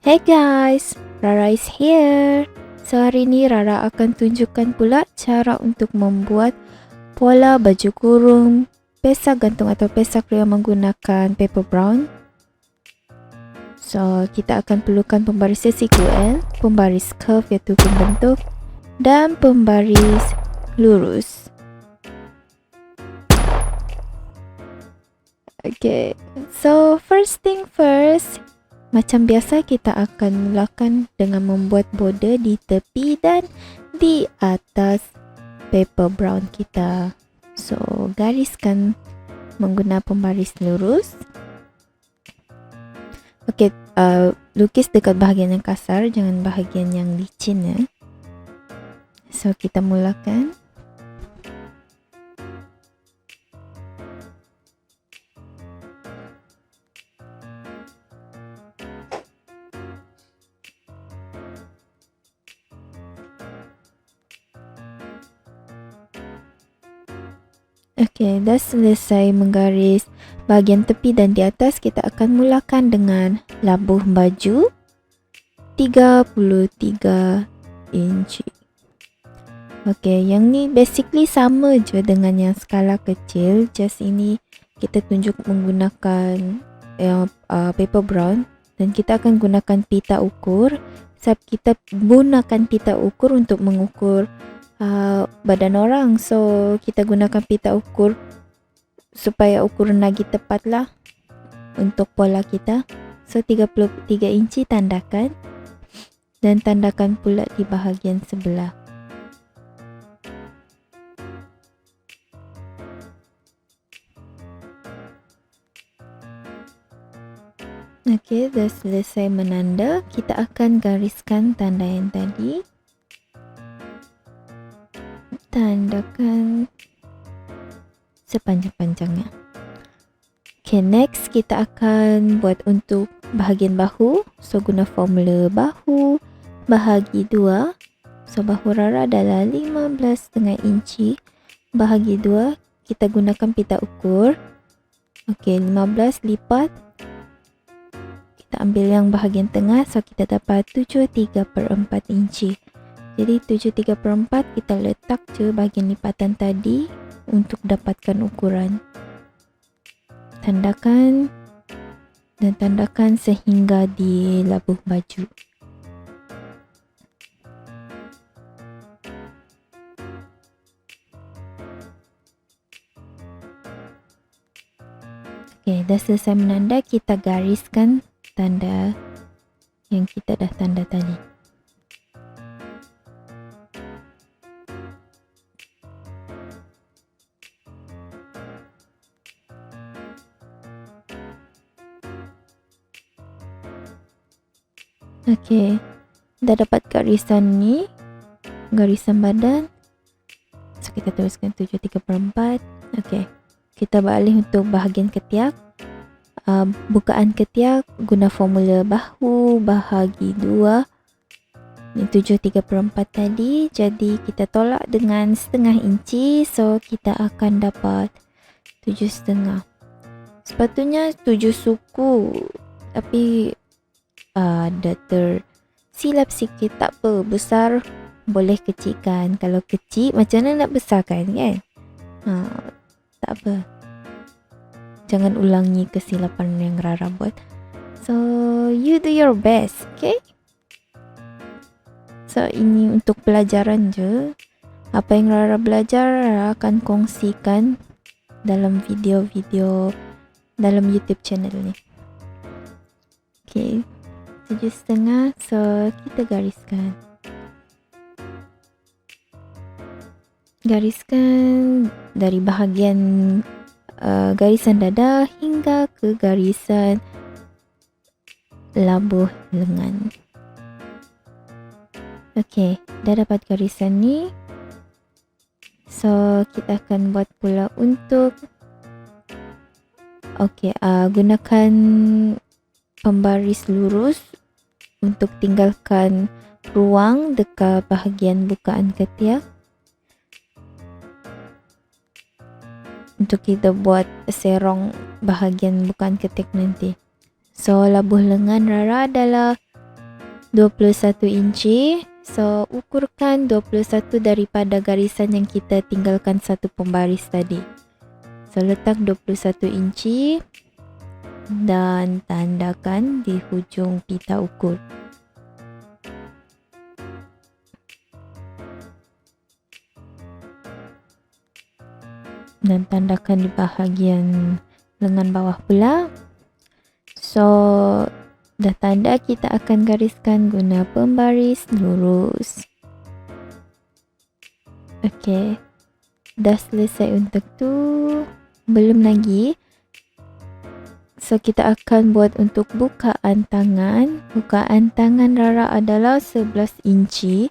Hey guys, Rara is here. So hari ni Rara akan tunjukkan pula cara untuk membuat pola baju kurung pesak gantung atau pesak ria menggunakan paper brown. So kita akan perlukan pembaris SQL, pembaris curve iaitu pembentuk dan pembaris lurus. Okay, so first thing first, macam biasa kita akan mulakan dengan membuat border di tepi dan di atas paper brown kita. So gariskan menggunakan pembaris lurus. Okay, lukis dekat bahagian yang kasar, jangan bahagian yang licin ya. So kita mulakan. Okey, dah selesai menggaris bahagian tepi dan di atas, kita akan mulakan dengan labuh baju 33 inci. Okey, yang ni basically sama je dengan yang skala kecil, just ini kita tunjuk menggunakan paper brown dan kita akan gunakan pita ukur. Sebab kita gunakan pita ukur untuk mengukur badan orang, so kita gunakan pita ukur supaya ukuran lagi tepat lah untuk pola kita. So 33 inci tandakan dan tandakan pula di bahagian sebelah. Okey, dah selesai menanda, kita akan gariskan tanda yang tadi. Tandakan sepanjang-panjangnya. Okay, next kita akan buat untuk bahagian bahu. So guna formula bahu bahagi 2. So bahu Rara adalah 15,5 inci. Bahagi 2 kita gunakan pita ukur. Okay, 15 lipat. Kita ambil yang bahagian tengah, so kita dapat 73/4 inci. Jadi 73/4 kita letak je bahagian lipatan tadi untuk dapatkan ukuran. Tandakan dan tandakan sehingga di labuh baju. Okey, dah selesai menanda, kita gariskan tanda yang kita dah tanda tadi. Okey, dah dapat garisan ni, garisan badan. So kita teruskan 73/4. Okey, kita beralih untuk bahagian ketiak. Bukaan ketiak guna formula bahu bahagi 2. Ini 73/4 tadi, jadi kita tolak dengan setengah inci, so kita akan dapat 7,5. Sepatutnya 7 suku, tapi ada tersilap sikit, tak apa, besar boleh kecilkan. Kalau kecil macam mana nak besarkan kan? Tak apa, jangan ulangi kesilapan yang Rara buat. So you do your best, okay? So ini untuk pelajaran je. Apa yang Rara belajar, Rara akan kongsikan dalam video-video dalam YouTube channel ni. Okay, 7,5, so kita gariskan. Gariskan dari bahagian garisan dada hingga ke garisan labuh lengan. Okey, dah dapat garisan ni. So kita akan buat pula untuk gunakan pembaris lurus untuk tinggalkan ruang dekat bahagian bukaan ketiak. Untuk kita buat serong bahagian bukaan ketiak nanti. So labuh lengan Rara adalah 21 inci. So, ukurkan 21 daripada garisan yang kita tinggalkan satu pembaris tadi. So, letak 21 inci dan tandakan di hujung pita ukur. Dan tandakan di bahagian lengan bawah pula. So, dah tanda, kita akan gariskan guna pembaris lurus. Okey. Dah selesai untuk tu. Belum lagi. So, kita akan buat untuk bukaan tangan. Bukaan tangan Rara adalah 11 inci.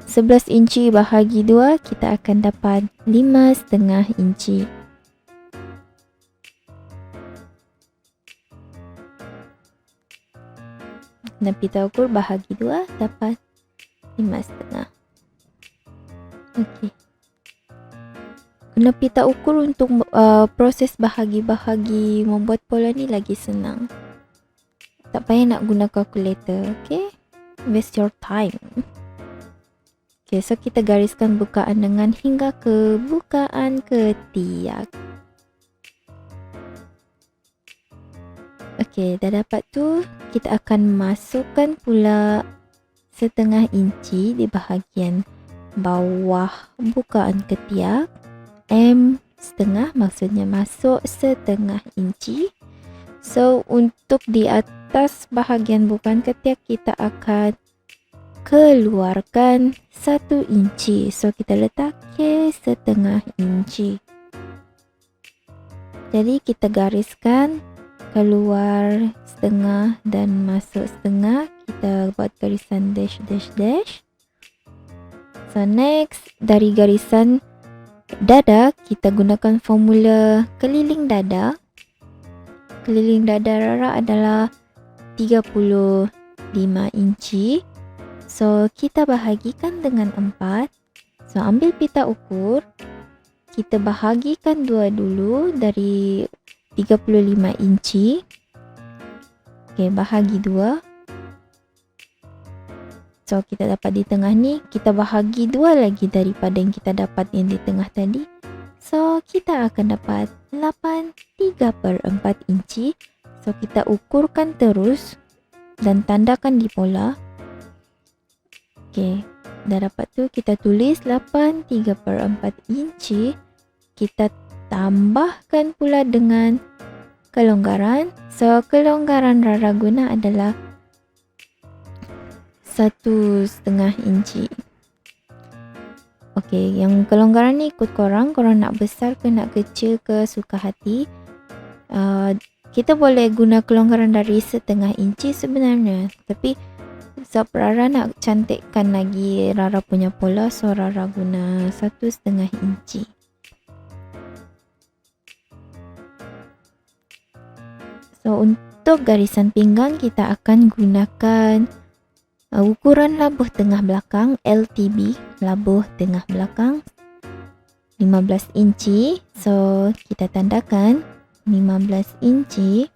11 inci bahagi 2, kita akan dapat 5,5 inci. Dan pita ukur bahagi 2 dapat 5,5. Okey. Guna pita ukur untuk proses bahagi-bahagi membuat pola ni lagi senang. Tak payah nak guna kalkulator, okey? Waste your time. Okey, so kita gariskan bukaan lengan hingga ke bukaan ketiak. Okey, dah dapat tu, kita akan masukkan pula setengah inci di bahagian bawah bukaan ketiak. M setengah, maksudnya masuk setengah inci. So, untuk di atas bahagian bukaan ketiak, kita akan keluarkan 1 inci. So, kita letak ke setengah inci. Jadi, kita gariskan keluar setengah dan masuk setengah. Kita buat garisan dash dash dash. So, next, dari garisan dada, kita gunakan formula keliling dada. Keliling dada Rara adalah 35 inci. So, kita bahagikan dengan 4. So, ambil pita ukur. Kita bahagikan 2 dulu dari 35 inci. Okey, bahagi 2. So, kita dapat di tengah ni, kita bahagi 2 lagi daripada yang kita dapat yang di tengah tadi. So, kita akan dapat 8/3/4 inci. So, kita ukurkan terus dan tandakan di pola. Okey, dah dapat tu, kita tulis 8/3/4 inci. Kita tambahkan pula dengan kelonggaran. So, kelonggaran Rara guna adalah 1,5 inci. Okey, yang kelonggaran ni ikut korang. Korang nak besar ke nak kecil ke, suka hati. Kita boleh guna kelonggaran dari 1/2 inci sebenarnya. Tapi sebab Rara nak cantikkan lagi Rara punya pola, so Rara guna 1,5 inci. So, untuk garisan pinggang, kita akan gunakan ukuran labuh tengah belakang, LTB, labuh tengah belakang 15 inci. So, kita tandakan 15 inci.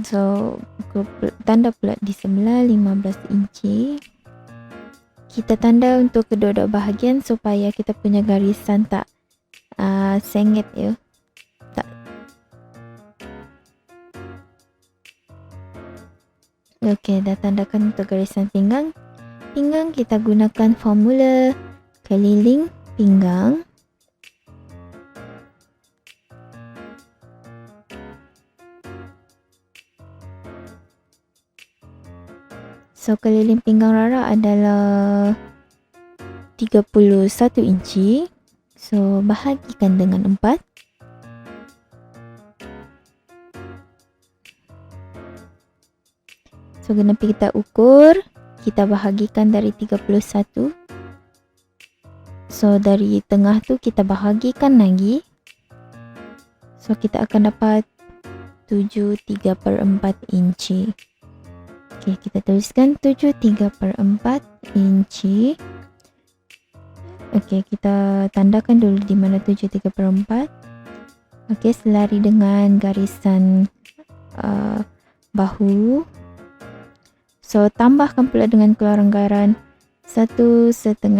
So, tanda pula di sebelah 15 inci. Kita tanda untuk kedua-dua bahagian supaya kita punya garisan tak sengit ya. Okey, dah tandakan untuk garisan pinggang. Pinggang kita gunakan formula keliling pinggang. So, keliling pinggang Rara adalah 31 inci. So, bahagikan dengan 4. So, guna kita ukur, kita bahagikan dari 31. So, dari tengah tu kita bahagikan lagi. So, kita akan dapat 7/3/4 inci. Okey, kita tuliskan 7/3/4 inci. Okey, kita tandakan dulu di mana 7/3/4. Okey, selari dengan garisan bahu. So tambahkan pula dengan kelonggaran 1,5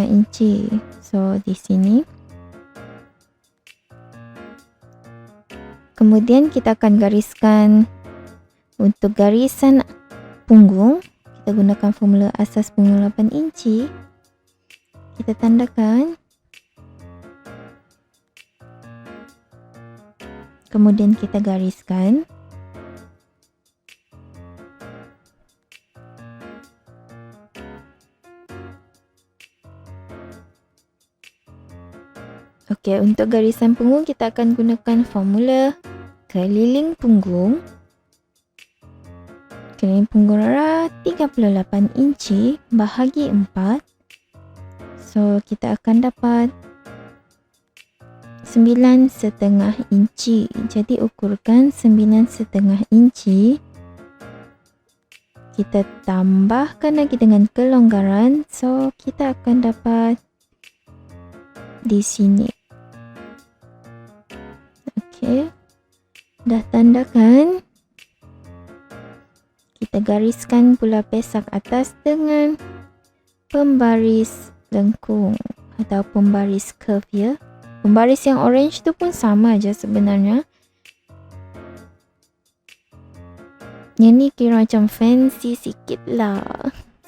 inci. So di sini. Kemudian kita akan gariskan untuk garisan punggung. Kita gunakan formula asas punggung 8 inci. Kita tandakan. Kemudian kita gariskan. Okey, untuk garisan punggung kita akan gunakan formula keliling punggung. Keliling punggung Rara 38 inci bahagi 4. So, kita akan dapat 9,5 inci. Jadi, ukurkan 9,5 inci. Kita tambahkan lagi dengan kelonggaran. So, kita akan dapat di sini. Okey. Dah tandakan. Kita gariskan pula pesak atas dengan pembaris lengkung atau pembaris curve ya. Pembaris yang orange tu pun sama aja sebenarnya. Yang ni kira macam fancy sikit lah.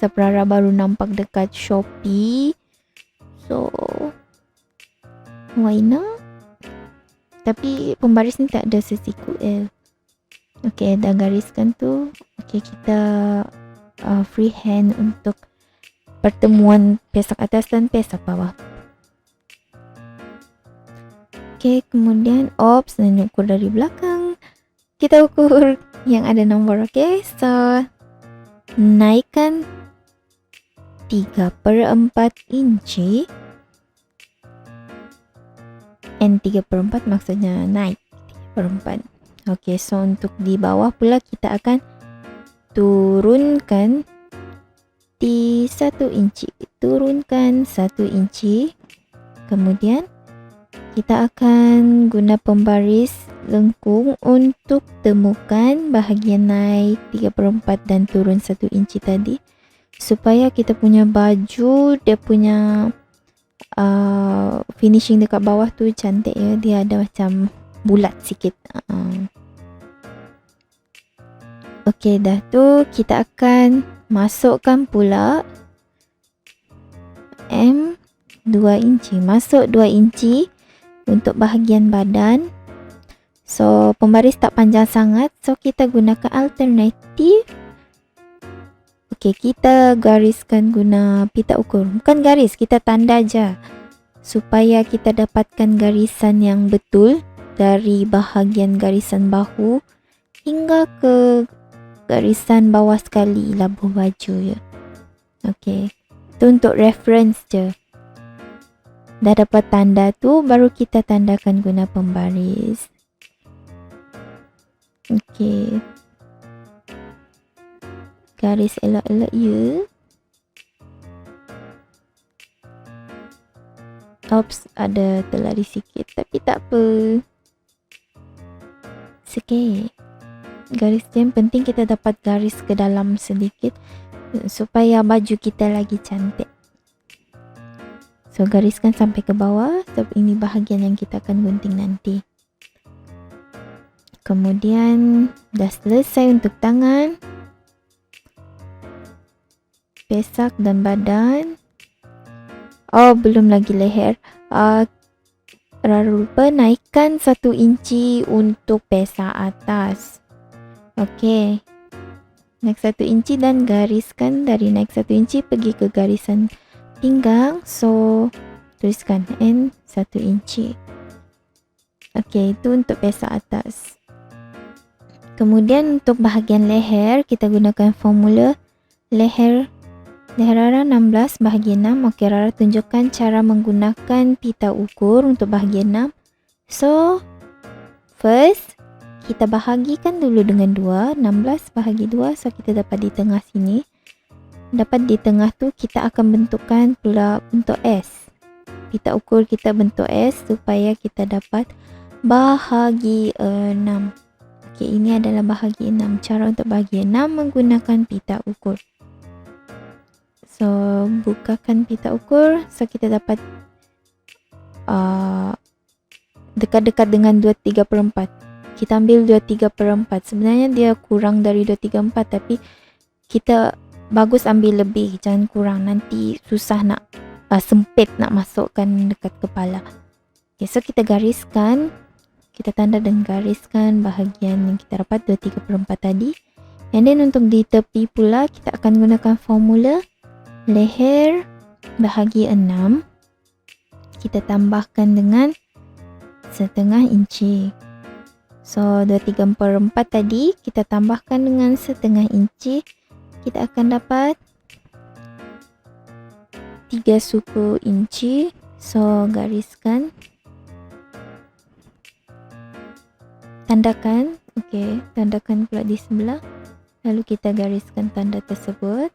Rara baru nampak dekat Shopee. So, why not? Tapi pembaris ni tak ada sesiku L. Okey, dah gariskan tu. Okey, kita freehand untuk pertemuan pesak atas dan pesak bawah. Okey, kemudian dan ukur dari belakang. Kita ukur yang ada nombor. Okey, so naikkan 3/4 inci. And 3/4 maksudnya naik 3/4. Okey, so untuk di bawah pula kita akan turunkan di 1 inci. Turunkan 1 inci. Kemudian kita akan guna pembaris lengkung untuk temukan bahagian naik 3/4 dan turun 1 inci tadi. Supaya kita punya baju, dia punya finishing dekat bawah tu cantik ya. Dia ada macam bulat sikit. Okey, dah tu kita akan masukkan pula 2 inci. Masuk 2 inci untuk bahagian badan. So, pembaris tak panjang sangat. So, kita gunakan alternatif. Okey, kita gariskan guna pita ukur. Bukan garis, kita tanda aja. Supaya kita dapatkan garisan yang betul dari bahagian garisan bahu hingga ke garisan bawah sekali labuh baju ya. Okey. Itu untuk reference je. Dah dapat tanda tu, baru kita tandakan guna pembaris. Okey. Garis elok-elok ya. Oops, ada terlari sikit. Tapi tak apa. Sikit. Garis yang penting kita dapat garis ke dalam sedikit. Supaya baju kita lagi cantik. So, gariskan sampai ke bawah. Sebab ini bahagian yang kita akan gunting nanti. Kemudian, dah selesai untuk tangan. Pesak dan badan. Oh, belum lagi leher. Rara lupa naikkan 1 inci untuk pesak atas. Okey. Naik 1 inci dan gariskan dari naik 1 inci pergi ke garisan pinggang. So, tuliskan N 1 inci. Okey, itu untuk pesak atas. Kemudian untuk bahagian leher, kita gunakan formula leher Rara 16 bahagian 6. Okey, Rara tunjukkan cara menggunakan pita ukur untuk bahagian 6. So, first, kita bahagikan dulu dengan 2. 16 bahagi 2. So, kita dapat di tengah sini. Dapat di tengah tu, kita akan bentukkan pula bentuk S. Pita ukur kita bentuk S supaya kita dapat bahagi 6. Okey, ini adalah bahagi 6. Cara untuk bahagi 6 menggunakan pita ukur. So bukakan pita ukur. So kita dapat dekat-dekat dengan 2/3/4. Kita ambil 2/3/4. Sebenarnya dia kurang dari 2/3/4, tapi kita bagus ambil lebih, jangan kurang. Nanti susah nak sempit nak masukkan dekat kepala. Okay, so kita gariskan. Kita tanda dan gariskan bahagian yang kita dapat 2/3/4 tadi. And then untuk di tepi pula kita akan gunakan formula leher bahagi 6. Kita tambahkan dengan 1/2 inci. So 2/3/4 tadi kita tambahkan dengan 1/2 inci. Kita akan dapat 3 suku inci. So gariskan, tandakan. Okey, tandakan pula di sebelah. Lalu kita gariskan tanda tersebut.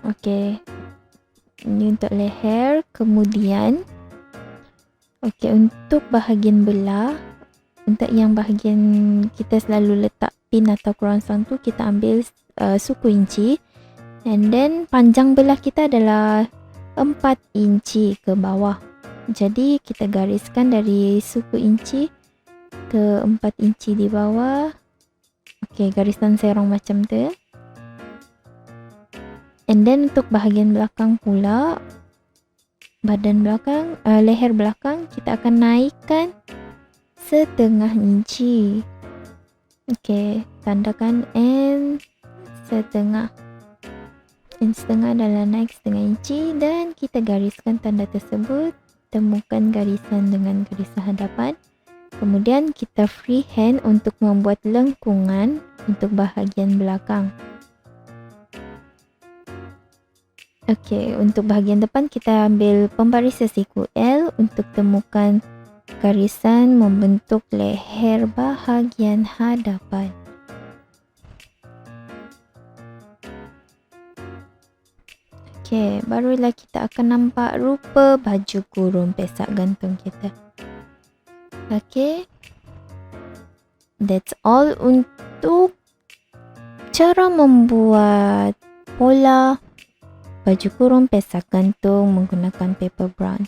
Okey, ini untuk leher. Kemudian untuk bahagian belah, untuk yang bahagian kita selalu letak pin atau kerongsang tu, kita ambil suku inci. And then panjang belah kita adalah 4 inci ke bawah. Jadi kita gariskan dari suku inci ke 4 inci di bawah. Okey, garisan serong macam tu. And then untuk bahagian belakang pula, badan belakang, leher belakang, kita akan naikkan 1/2 inci. Okey, tandakan N 1/2. N setengah adalah naik 1/2 inci dan kita gariskan tanda tersebut. Temukan garisan dengan garisan hadapan. Kemudian kita freehand untuk membuat lengkungan untuk bahagian belakang. Okey, untuk bahagian depan kita ambil pembaris sesiku L untuk temukan garisan membentuk leher bahagian hadapan. Okey, barulah kita akan nampak rupa baju kurung pesak gantung kita. Okey, that's all untuk cara membuat pola baju kurung pesak gantung menggunakan paper brown.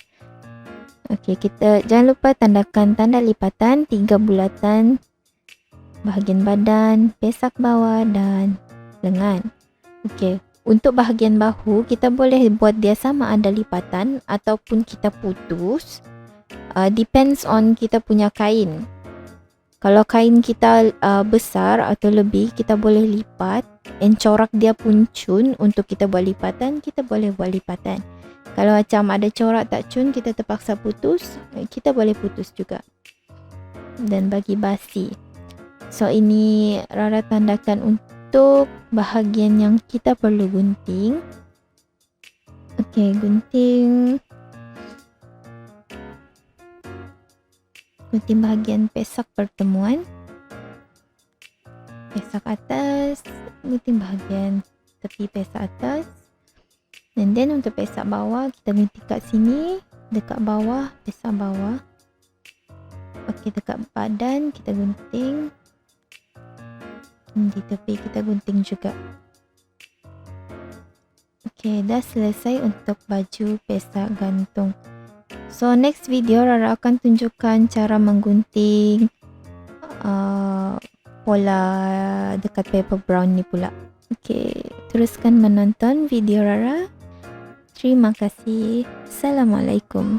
Okey, kita jangan lupa tandakan tanda lipatan 3 bulatan bahagian badan, pesak bawah dan lengan. Okey, untuk bahagian bahu kita boleh buat dia sama ada lipatan ataupun kita putus. Depends on kita punya kain. Kalau kain kita besar atau lebih, kita boleh lipat and corak dia pun cun. Untuk kita buat lipatan, kita boleh buat lipatan. Kalau macam ada corak tak cun, kita terpaksa putus, kita boleh putus juga. Dan bagi basi. So ini Rara tandakan untuk bahagian yang kita perlu gunting. Okey, gunting bahagian pesak pertemuan. Pesak atas, gunting bahagian tepi pesak atas. And then untuk pesak bawah, kita gunting kat sini, dekat bawah, pesak bawah. Okey, dekat badan kita gunting. Di tepi kita gunting juga. Okey, dah selesai untuk baju pesak gantung. So next video Rara akan tunjukkan cara menggunting pola dekat paper brown ni pula. Okey, teruskan menonton video Rara. Terima kasih. Assalamualaikum.